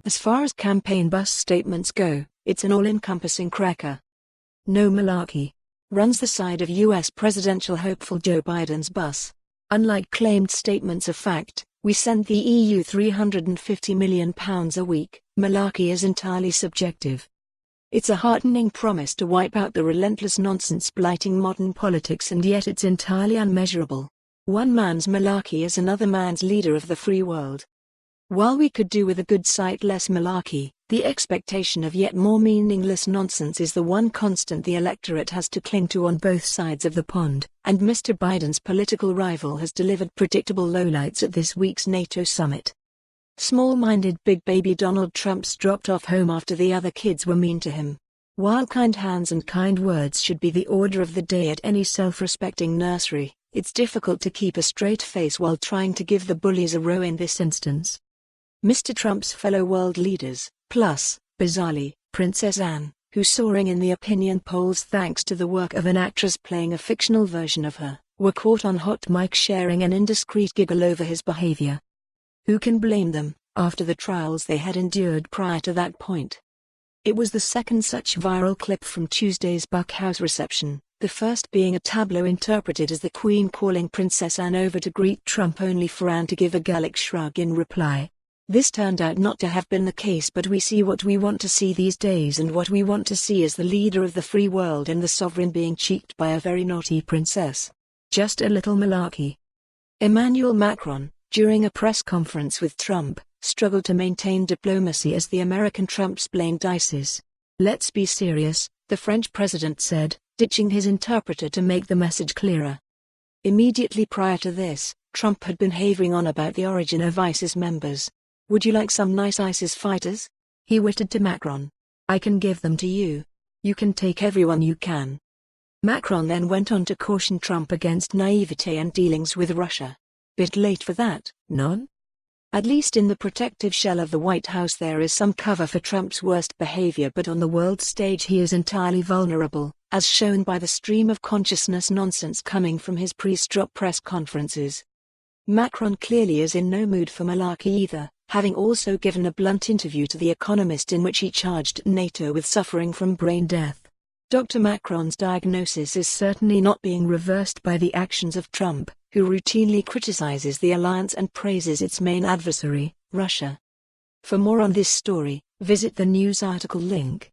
As far as campaign bus statements go, it's an all-encompassing cracker. No Malarkey. Runs the side of U.S. presidential hopeful Joe Biden's bus. Unlike claimed statements of fact, we send the EU £350 million a week, Malarkey is entirely subjective. It's a heartening promise to wipe out the relentless nonsense blighting modern politics, and yet it's entirely unmeasurable. One man's Malarkey is another man's leader of the free world. While we could do with a good sight less Malarkey, the expectation of yet more meaningless nonsense is the one constant the electorate has to cling to on both sides of the pond, and Mr. Biden's political rival has delivered predictable lowlights at this week's NATO summit. Small-minded big baby Donald Trump's dropped off home after the other kids were mean to him. While kind hands and kind words should be the order of the day at any self-respecting nursery, it's difficult to keep a straight face while trying to give the bullies a row in this instance. Mr. Trump's fellow world leaders, plus, bizarrely, Princess Anne, who's soaring in the opinion polls thanks to the work of an actress playing a fictional version of her, were caught on hot mic sharing an indiscreet giggle over his behavior. Who can blame them, after the trials they had endured prior to that point? It was the second such viral clip from Tuesday's Buck House reception, the first being a tableau interpreted as the Queen calling Princess Anne over to greet Trump, only for Anne to give a Gallic shrug in reply. This turned out not to have been the case, but we see what we want to see these days, and what we want to see is the leader of the free world and the sovereign being cheeked by a very naughty princess. Just a little Malarkey. Emmanuel Macron, during a press conference with Trump, struggled to maintain diplomacy as the American Trump-splained dices. Let's be serious, the French president said, ditching his interpreter to make the message clearer. Immediately prior to this, Trump had been havering on about the origin of ISIS members. Would you like some nice ISIS fighters? He witted to Macron. I can give them to you. You can take everyone you can. Macron then went on to caution Trump against naivete and dealings with Russia. Bit late for that, non? At least in the protective shell of the White House there is some cover for Trump's worst behavior, but on the world stage he is entirely vulnerable, as shown by the stream of consciousness nonsense coming from his pre-strop press conferences. Macron clearly is in no mood for Malarkey either, having also given a blunt interview to The Economist in which he charged NATO with suffering from brain death. Dr. Macron's diagnosis is certainly not being reversed by the actions of Trump, who routinely criticizes the alliance and praises its main adversary, Russia. For more on this story, visit the news article link.